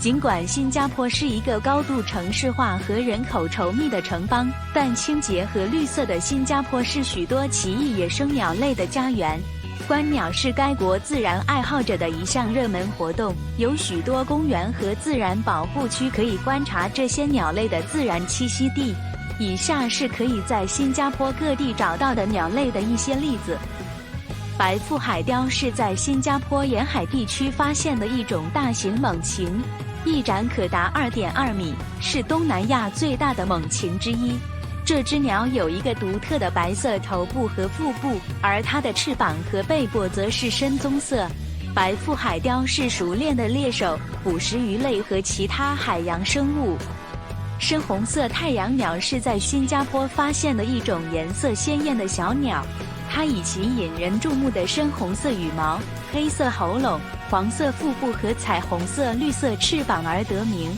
尽管新加坡是一个高度城市化和人口稠密的城邦，但清洁和绿色的新加坡是许多奇异野生鸟类的家园。观鸟是该国自然爱好者的一项热门活动，有许多公园和自然保护区可以观察这些鸟类的自然栖息地。以下是可以在新加坡各地找到的鸟类的一些例子。白腹海雕是在新加坡沿海地区发现的一种大型猛禽，翼展可达 2.2 米，是东南亚最大的猛禽之一。这只鸟有一个独特的白色头部和腹部，而它的翅膀和背部则是深棕色。白腹海雕是熟练的猎手，捕食鱼类和其他海洋生物。深红色太阳鸟是在新加坡发现的一种颜色鲜艳的小鸟，它以其引人注目的深红色羽毛、黑色喉咙、黄色腹部和彩虹色、绿色翅膀而得名。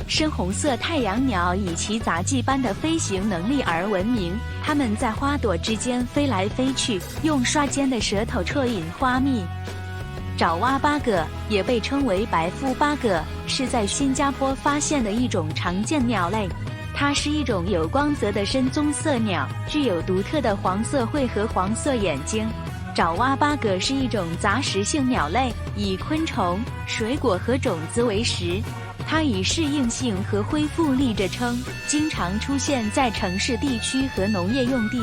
深红色太阳鸟以其杂技般的飞行能力而闻名，它们在花朵之间飞来飞去，用刷尖的舌头啜饮花蜜。爪哇八哥也被称为白腹八哥，是在新加坡发现的一种常见鸟类。它是一种有光泽的深棕色鸟，具有独特的黄色喙和黄色眼睛。爪哇八哥是一种杂食性鸟类，以昆虫、水果和种子为食。它以适应性和恢复力着称，经常出现在城市地区和农业用地。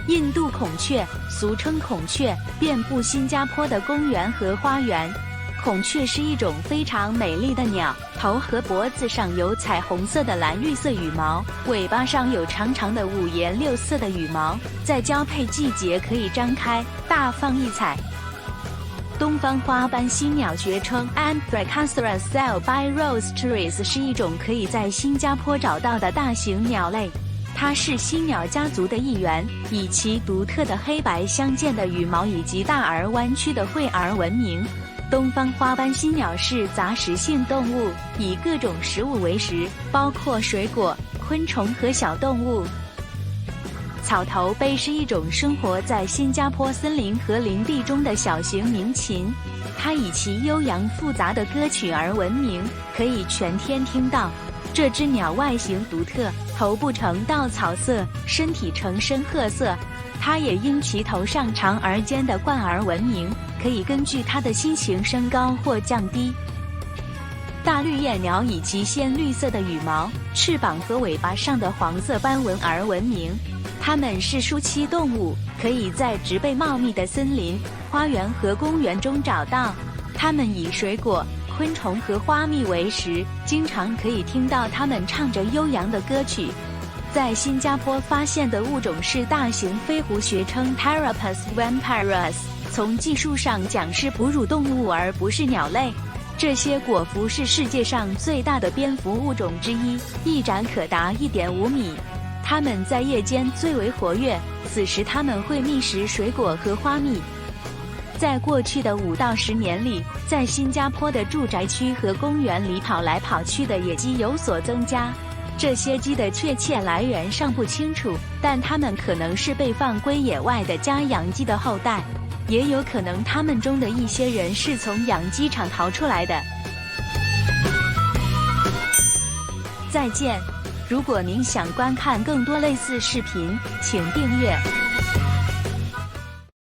印度孔雀，俗称孔雀，遍布新加坡的公园和花园。孔雀是一种非常美丽的鸟，头和脖子上有彩虹色的蓝绿色羽毛，尾巴上有长长的五颜六色的羽毛，在交配季节可以张开，大放异彩。东方花斑犀鸟绝称 Anthracoceras celebirostris 是一种可以在新加坡找到的大型鸟类。它是犀鸟家族的一员，以其独特的黑白相间的羽毛以及大而弯曲的喙而闻名。东方花斑犀鸟是杂食性动物，以各种食物为食，包括水果、昆虫和小动物。草头杯是一种生活在新加坡森林和林地中的小型鸣禽，它以其悠扬复杂的歌曲而闻名，可以全天听到。这只鸟外形独特，头部呈稻草色，身体呈深褐色。它也因其头上长而尖的冠而闻名，可以根据它的心情升高或降低。大绿叶鸟以其鲜绿色的羽毛、翅膀和尾巴上的黄色斑纹而闻名。它们是树栖动物，可以在植被茂密的森林、花园和公园中找到。它们以水果、昆虫和花蜜为食，经常可以听到它们唱着悠扬的歌曲。在新加坡发现的物种是大型飞狐，学称 Pteropus vampirus， 从技术上讲是哺乳动物而不是鸟类。这些果蝠是世界上最大的蝙蝠物种之一，翼展可达 1.5 米。它们在夜间最为活跃，此时它们会觅食水果和花蜜。在过去的5到10年里，在新加坡的住宅区和公园里跑来跑去的野鸡有所增加。这些鸡的确切来源尚不清楚，但它们可能是被放归野外的家养鸡的后代，也有可能它们中的一些人是从养鸡场逃出来的。再见。如果您想观看更多类似视频，请订阅。